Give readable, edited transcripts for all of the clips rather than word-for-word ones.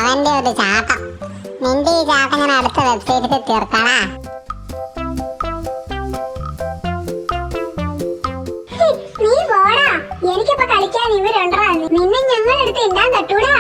അവന്റെ ഒരു ചാട്ടം. നിന്റെ ഈ ചാട്ടം ഞാൻ അടുത്ത വെബ്സൈറ്റിൽ തീർക്കണാ. നീ പോടാ, എനിക്കിപ്പോ കളിക്കാൻ ഇവരുണ്ടാ. നിന്നെ ഞങ്ങളെടുത്ത് ഇണ്ടാൻ തട്ടൂടാ.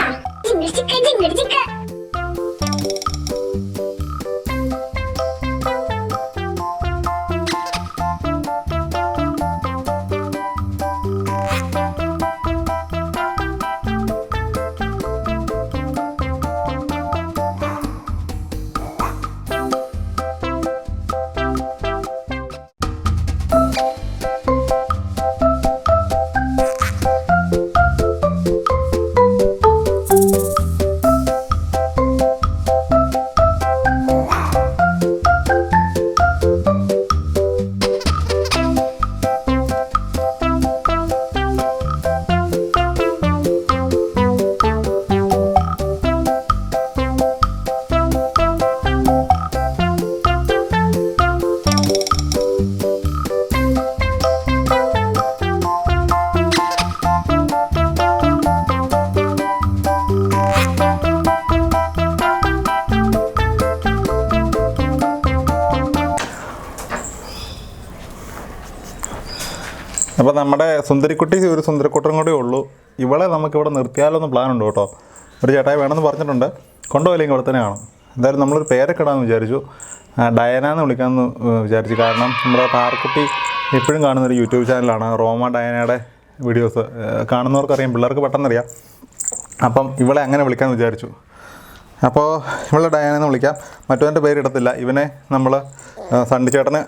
അപ്പോൾ നമ്മുടെ സുന്ദരിക്കുട്ടി ഒരു സുന്ദരിക്കുട്ടനും കൂടെ ഉള്ളൂ. ഇവളെ നമുക്കിവിടെ നിർത്തിയാലൊന്ന് പ്ലാൻ ഉണ്ട് കേട്ടോ. ഒരു ചേട്ടായി വേണമെന്ന് പറഞ്ഞിട്ടുണ്ട്. കൊണ്ടുപോയില്ലെങ്കിൽ ഇവിടെ തന്നെ കാണും. എന്തായാലും നമ്മളൊരു പേരൊക്കെ ഇടാമെന്ന് വിചാരിച്ചു. ഡയന എന്ന് വിളിക്കാമെന്ന് വിചാരിച്ചു. കാരണം നമ്മുടെ പാർക്കുട്ടി എപ്പോഴും കാണുന്നൊരു യൂട്യൂബ് ചാനലാണ്. റോമ ഡയനയുടെ വീഡിയോസ് കാണുന്നവർക്കറിയാം, പിള്ളേർക്ക് പെട്ടെന്നറിയാം. അപ്പം ഇവളെ അങ്ങനെ വിളിക്കാമെന്ന് വിചാരിച്ചു. അപ്പോൾ ഇവളെ ഡയന എന്ന് വിളിക്കാം. മറ്റവൻ്റെ പേരിടത്തില്ല. ഇവനെ നമ്മൾ സണ്ണിച്ചേട്ടന്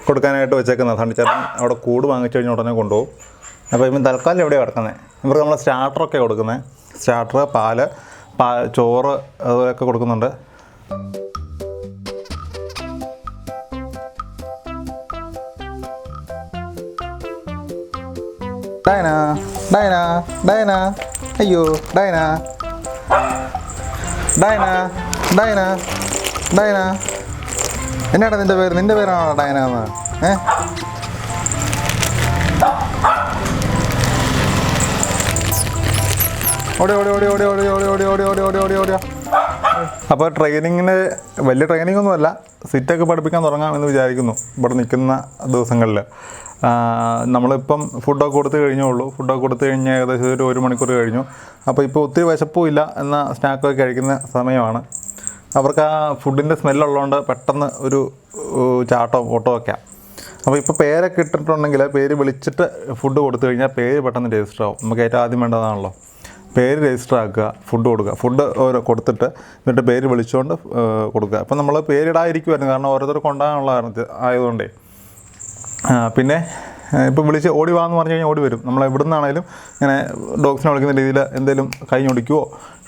കൊടുക്കാനായിട്ട് വെച്ചേക്കുന്നത്. സണ്ണിച്ചേട്ടൻ അവിടെ കൂട് വാങ്ങിച്ചു കഴിഞ്ഞാൽ ഉടനെ കൊണ്ടുപോകും. അപ്പോൾ ഇവൻ തൽക്കാലം എവിടെയാണ് കിടക്കുന്നത്. ഇവർക്ക് നമ്മൾ സ്റ്റാർട്ടറൊക്കെ കൊടുക്കുന്നത്. സ്റ്റാർട്ടർ, പാല്, ചോറ് അതൊക്കെ കൊടുക്കുന്നുണ്ട്. ഡയന ഡയന ഡയന അയ്യോ ഡയന ഡയന ഡയന ഡയന എന്നാടാ നിൻ്റെ പേര്? നിൻ്റെ പേരാണോ ഡയന എന്ന്? ഓടി ഓടി ഓടി ഓടി ഓടി ഓടി ഓടി ഓടി ഓടി ഓടി ഓടി ഓടിയോ. അപ്പോൾ ട്രെയിനിങ്ങിന് വലിയ ട്രെയിനിങ് ഒന്നുമല്ല, സിറ്റൊക്കെ പഠിപ്പിക്കാൻ തുടങ്ങാമെന്ന് വിചാരിക്കുന്നു ഇവിടെ നിൽക്കുന്ന ദിവസങ്ങളിൽ. നമ്മളിപ്പം ഫുഡൊക്കെ കൊടുത്ത് കഴിഞ്ഞുള്ളൂ. ഫുഡൊക്കെ കൊടുത്തു കഴിഞ്ഞാൽ ഏകദേശം ഒരു മണിക്കൂർ കഴിഞ്ഞു. അപ്പോൾ ഇപ്പോൾ ഒത്തിരി വിശപ്പും ഇല്ല, എന്നാൽ സ്നാക്കൊക്കെ കഴിക്കുന്ന സമയമാണ്. അവർക്ക് ആ ഫുഡിൻ്റെ സ്മെല്ലുള്ളതുകൊണ്ട് പെട്ടെന്ന് ഒരു ചാട്ടവും ഓട്ടോ ഒക്കെയാണ്. അപ്പോൾ ഇപ്പോൾ പേരൊക്കെ ഇട്ടിട്ടുണ്ടെങ്കിൽ പേര് വിളിച്ചിട്ട് ഫുഡ് കൊടുത്തു കഴിഞ്ഞാൽ പേര് പെട്ടെന്ന് രജിസ്റ്റർ ആവും. നമുക്ക് ഏറ്റവും ആദ്യം വേണ്ടതാണല്ലോ. പേര് രജിസ്റ്റർ ആക്കുക, ഫുഡ് കൊടുക്കുക. ഫുഡ് കൊടുത്തിട്ട് എന്നിട്ട് പേര് വിളിച്ചുകൊണ്ട് കൊടുക്കുക. അപ്പോൾ നമ്മൾ പേരിടാതിരിക്കുമായിരുന്നു, കാരണം ഓരോരുത്തർക്ക് കൊണ്ടുപോകാനുള്ള ആയതുകൊണ്ടേ. പിന്നെ ഇപ്പോൾ വിളിച്ച് ഓടി വാന്ന് പറഞ്ഞു കഴിഞ്ഞാൽ ഓടി വരും. നമ്മൾ എവിടെ നിന്നാണെങ്കിലും ഇങ്ങനെ ഡോഗ്സിനെ വിളിക്കുന്ന രീതിയിൽ എന്തെങ്കിലും കൈ ഞൊടിക്കുകയോ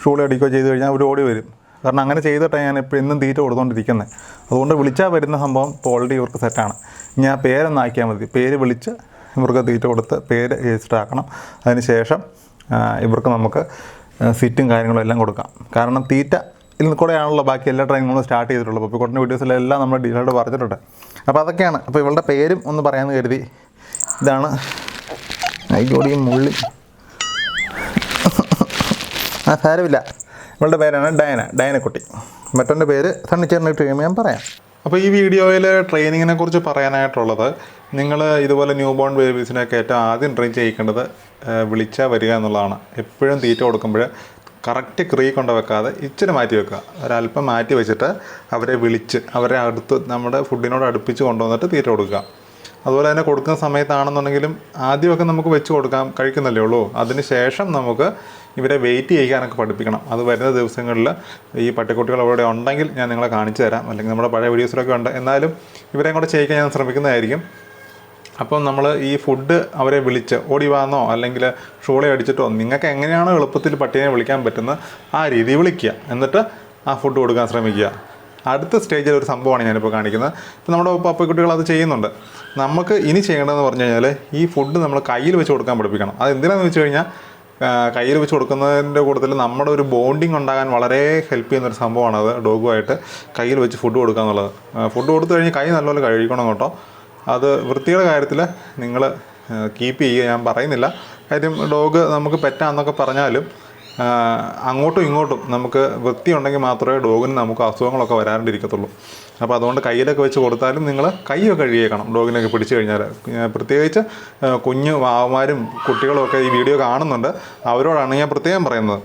ഷൂളി അടിക്കുകയോ ചെയ്ത് കഴിഞ്ഞാൽ അവർ ഓടി വരും. കാരണം അങ്ങനെ ചെയ്തിട്ടാണ് ഞാൻ ഇപ്പോൾ എന്നും തീറ്റ കൊടുത്തുകൊണ്ടിരിക്കുന്നത്. അതുകൊണ്ട് വിളിച്ചാൽ വരുന്ന സംഭവം ഇപ്പോൾ ഓൾറെഡി ഇവർക്ക് സെറ്റാണ്. ഇനി ആ പേരൊന്നാക്കിയാൽ മതി. പേര് വിളിച്ച് ഇവർക്ക് തീറ്റ കൊടുത്ത് പേര് രജിസ്റ്റർ ആക്കണം. അതിന് ശേഷം ഇവർക്ക് നമുക്ക് സിറ്റും കാര്യങ്ങളും എല്ലാം കൊടുക്കാം. കാരണം തീറ്റ ഇതിൽ കൂടെയാണല്ലോ ബാക്കി എല്ലാ ട്രെയിനിങ്ങും സ്റ്റാർട്ട് ചെയ്തിട്ടുള്ളത്. പപ്പിക്കുട്ടൻ്റെ വീഡിയോസിലെല്ലാം നമ്മൾ ഡീറ്റെയിൽഡ് പറഞ്ഞിട്ടുണ്ട്. അപ്പോൾ അതൊക്കെയാണ്. അപ്പോൾ ഇവളുടെ പേരും ഒന്ന് പറയാമെന്ന് കരുതി. ഇതാണ് അയ്യോടിയും മുള്ളി. സാരമില്ല, ഇവളുടെ പേരാണ് ഡയന, ഡയനക്കുട്ടി. മറ്റൊൻ്റെ പേര് സണ്ണിച്ചേട്ടനിട്ട് കഴിയുമ്പോൾ ഞാൻ പറയാം. അപ്പോൾ ഈ വീഡിയോയിൽ ട്രെയിനിങ്ങിനെ കുറിച്ച് പറയാനായിട്ടുള്ളത്, നിങ്ങൾ ഇതുപോലെ ന്യൂ ബോൺ ബേബീസിനൊക്കെ ഏറ്റവും ആദ്യം ട്രെയിൻ ചെയ്യിക്കേണ്ടത് വിളിച്ചാൽ വരിക എന്നുള്ളതാണ്. എപ്പോഴും തീറ്റ കൊടുക്കുമ്പോൾ കറക്റ്റ് ക്രീ കൊണ്ട് വെക്കാതെ ഇച്ചിരി മാറ്റി വെക്കുക. ഒരല്പം മാറ്റി വെച്ചിട്ട് അവരെ വിളിച്ച് അവരെ അടുത്ത് നമ്മുടെ ഫുഡിനോട് അടുപ്പിച്ച് കൊണ്ടുവന്നിട്ട് തീറ്റ കൊടുക്കുക. അതുപോലെ തന്നെ കൊടുക്കുന്ന സമയത്താണെന്നുണ്ടെങ്കിലും ആദ്യമൊക്കെ നമുക്ക് വെച്ച് കൊടുക്കാം, കഴിക്കുന്നല്ലേ ഉള്ളൂ. അതിന് ശേഷം നമുക്ക് ഇവരെ വെയിറ്റ് ചെയ്യിക്കാനൊക്കെ പഠിപ്പിക്കണം. അത് വരുന്ന ദിവസങ്ങളിൽ ഈ പട്ടിക്കുട്ടികൾ അവിടെ ഉണ്ടെങ്കിൽ ഞാൻ നിങ്ങളെ കാണിച്ചു തരാം, അല്ലെങ്കിൽ നമ്മുടെ പഴയ വീഡിയോസിലൊക്കെ ഉണ്ട്. എന്നാലും ഇവരെയും കൂടെ ചെയ്യിക്കാൻ ഞാൻ ശ്രമിക്കുന്നതായിരിക്കും. അപ്പം നമ്മൾ ഈ ഫുഡ് അവരെ വിളിച്ച് ഓടി വാന്നോ അല്ലെങ്കിൽ ഷോളെ അടിച്ചിട്ടോ നിങ്ങൾക്ക് എങ്ങനെയാണോ എളുപ്പത്തിൽ പട്ടിയെ വിളിക്കാൻ പറ്റുന്നത് ആ രീതി വിളിക്കുക. എന്നിട്ട് ആ ഫുഡ് കൊടുക്കാൻ ശ്രമിക്കുക. അടുത്ത സ്റ്റേജിൽ ഒരു സംഭവമാണ് ഞാനിപ്പോൾ കാണിക്കുന്നത്. ഇപ്പോൾ നമ്മുടെ പപ്പിക്കുട്ടികൾ അത് ചെയ്യുന്നുണ്ട്. നമുക്ക് ഇനി ചെയ്യേണ്ടതെന്ന് പറഞ്ഞു കഴിഞ്ഞാൽ ഈ ഫുഡ് നമ്മൾ കയ്യിൽ വെച്ച് കൊടുക്കാൻ പഠിപ്പിക്കണം. അത് എന്തിനാണെന്ന് വെച്ച് കഴിഞ്ഞാൽ കയ്യിൽ വെച്ച് കൊടുക്കുന്നതിൻ്റെ കൂട്ടത്തിൽ നമ്മുടെ ഒരു ബോണ്ടിങ് ഉണ്ടാകാൻ വളരെ ഹെൽപ്പ് ചെയ്യുന്നൊരു സംഭവമാണത്. ഡോഗുമായിട്ട് കയ്യിൽ വെച്ച് ഫുഡ് കൊടുക്കുക എന്നുള്ളത്. ഫുഡ് കൊടുത്തു കഴിഞ്ഞ് കൈ നല്ലപോലെ കഴിക്കണം കേട്ടോ. അത് വൃത്തിയുടെ കാര്യത്തിൽ നിങ്ങൾ കീപ്പ് ചെയ്യുക. ഞാൻ പറയുന്നില്ല, കാര്യം ഡോഗ് നമുക്ക് പെറ്റാന്നൊക്കെ പറഞ്ഞാലും അങ്ങോട്ടും ഇങ്ങോട്ടും നമുക്ക് വൃത്തി ഉണ്ടെങ്കിൽ മാത്രമേ ഡോഗിന് നമുക്ക് അസുഖങ്ങളൊക്കെ വരാണ്ടിരിക്കത്തുള്ളൂ. അപ്പോൾ അതുകൊണ്ട് കയ്യിലൊക്കെ വെച്ച് കൊടുത്താലും നിങ്ങൾ കൈയൊക്കെ കഴുകിയേക്കണം ഡോഗിനൊക്കെ പിടിച്ചു കഴിഞ്ഞാൽ. പ്രത്യേകിച്ച് കുഞ്ഞു വാവന്മാരും കുട്ടികളുമൊക്കെ ഈ വീഡിയോ കാണുന്നുണ്ട്, അവരോടാണ് ഞാൻ പ്രത്യേകം പറയുന്നത്.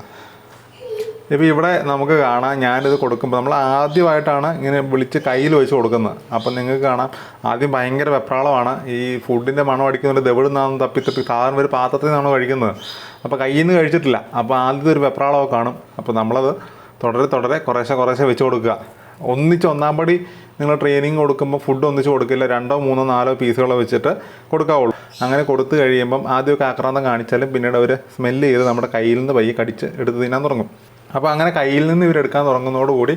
ഇപ്പോൾ ഇവിടെ നമുക്ക് കാണാം, ഞാനിത് കൊടുക്കുമ്പോൾ നമ്മൾ ആദ്യമായിട്ടാണ് ഇങ്ങനെ വിളിച്ച് കയ്യിൽ വെച്ച് കൊടുക്കുന്നത്. അപ്പം നിങ്ങൾക്ക് കാണാം ആദ്യം ഭയങ്കര വെപ്രാളമാണ്. ഈ ഫുഡിൻ്റെ മണം അടിക്കുന്നുണ്ട്, എവിടെ നിന്നാണ് തപ്പി സാധാരണ ഒരു പാത്രത്തിൽ നിന്നാണ് കഴിക്കുന്നത്. അപ്പോൾ കയ്യിൽ നിന്ന് കഴിച്ചിട്ടില്ല, അപ്പോൾ ആദ്യത്തെ ഒരു വെപ്രാളമൊക്കെ കാണും. അപ്പോൾ നമ്മളത് തുടരെ കുറേശ്ശെ വെച്ച് കൊടുക്കുക. ഒന്നാമ്പടി നിങ്ങൾ ട്രെയിനിങ് കൊടുക്കുമ്പോൾ ഫുഡ് ഒന്നിച്ച് കൊടുക്കില്ല, 2, 3, 4 പീസുകൾ വെച്ചിട്ട് കൊടുക്കാവുള്ളൂ. അങ്ങനെ കൊടുത്തു കഴിയുമ്പം ആദ്യമൊക്കെ ആക്രാന്തം കാണിച്ചാലും പിന്നീട് അവർ സ്മെല്ല് ചെയ്ത് നമ്മുടെ കയ്യിൽ നിന്ന് പയ്യെ കടിച്ച് എടുത്ത് തിന്നാൻ തുടങ്ങും. അപ്പോൾ അങ്ങനെ കയ്യിൽ നിന്ന് ഇവരെടുക്കാൻ തുടങ്ങുന്നതോടുകൂടി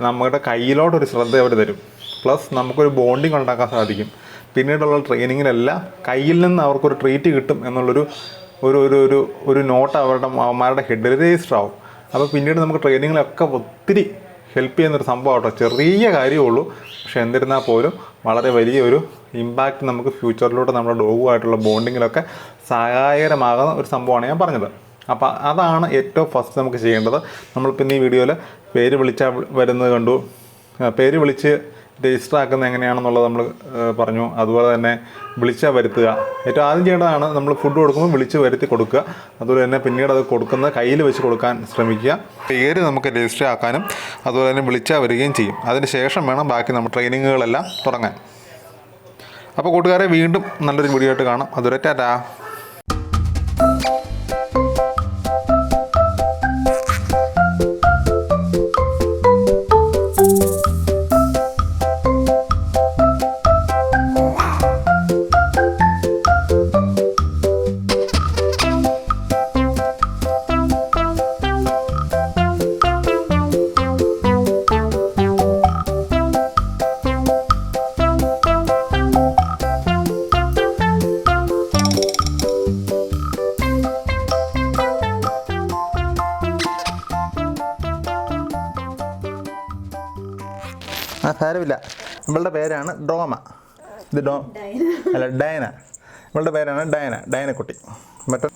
നമ്മുടെ കയ്യിലോട്ടൊരു ശ്രദ്ധ അവർ തരും. പ്ലസ് നമുക്കൊരു ബോണ്ടിങ് ഉണ്ടാക്കാൻ സാധിക്കും. പിന്നീടുള്ള ട്രെയിനിങ്ങിലെല്ലാം കയ്യിൽ നിന്ന് അവർക്കൊരു ട്രീറ്റ് കിട്ടും എന്നുള്ളൊരു ഒരു നോട്ട് അവന്മാരുടെ ഹെഡിൽ രജിസ്റ്റർ ആവും. അപ്പോൾ പിന്നീട് നമുക്ക് ട്രെയിനിങ്ങിലൊക്കെ ഒത്തിരി ഹെൽപ്പ് ചെയ്യുന്നൊരു സംഭവം കേട്ടോ. ചെറിയ കാര്യമുള്ളൂ, പക്ഷെ എന്നിരുന്നാൽ പോലും വളരെ വലിയൊരു ഇമ്പാക്റ്റ് നമുക്ക് ഫ്യൂച്ചറിലൂടെ നമ്മുടെ ഡോഗുമായിട്ടുള്ള ബോണ്ടിങ്ങിലൊക്കെ സഹായകരമാകുന്ന ഒരു സംഭവമാണ് ഞാൻ പറഞ്ഞത്. അപ്പോൾ അതാണ് ഏറ്റവും ഫസ്റ്റ് നമുക്ക് ചെയ്യേണ്ടത്. നമ്മളിപ്പോൾ ഈ വീഡിയോയിൽ പേര് വിളിച്ചാൽ വരുന്നത് കണ്ടു, പേര് വിളിച്ച് രജിസ്റ്റർ ആക്കുന്നത് എങ്ങനെയാണെന്നുള്ളത് നമ്മൾ പറഞ്ഞു. അതുപോലെ തന്നെ വിളിച്ചാൽ വരുത്തുക. ഏറ്റവും ആദ്യം ചെയ്യേണ്ടതാണ് നമ്മൾ ഫുഡ് കൊടുക്കുമ്പോൾ വിളിച്ച് വരുത്തി കൊടുക്കുക. അതുപോലെ തന്നെ പിന്നീട് അത് കൊടുക്കുന്നത് കയ്യിൽ വെച്ച് കൊടുക്കാൻ ശ്രമിക്കുക. പേര് നമുക്ക് രജിസ്റ്റർ ആക്കാനും അതുപോലെ തന്നെ വിളിച്ചാൽ വരികയും ചെയ്യും. അതിന് ശേഷം വേണം ബാക്കി നമ്മൾ ട്രെയിനിങ്ങുകളെല്ലാം തുടങ്ങാൻ. അപ്പോൾ കൂട്ടുകാരെ, വീണ്ടും നല്ലൊരു വീഡിയോ ആയിട്ട് കാണാം. അതുവരെ ടാറ്റാ. സാരമില്ല. ഇവളുടെ പേരാണ് ഡോമ. ഇത് ഡയന. ഇവളുടെ പേരാണ് ഡയനക്കുട്ടി. മറ്റേ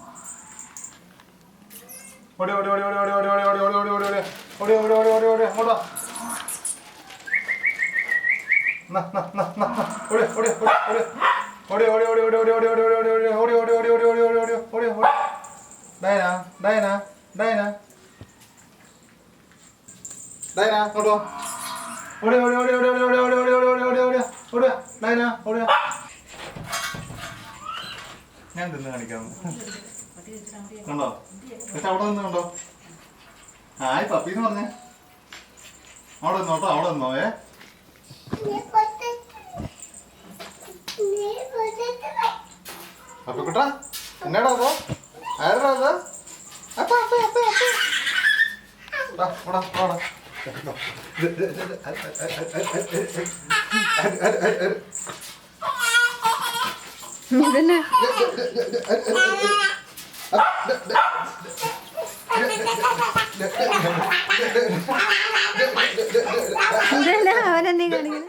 ഞാൻ തിന്ന് കാണിക്കാം. കണ്ടോ? പക്ഷെ അവിടെ നിന്ന് കണ്ടോ? ഹായ് പപ്പീന്ന് പറഞ്ഞേ. അവിടെ നിന്നോട്ടോ, അവിടെ നിന്നോ. പപ്പിക്കുട്ടാ എന്നാടാ അതോ? ആരടാ അത്? ഇതന്നെ അവനെന്തേ കാണിക്കുന്നത്?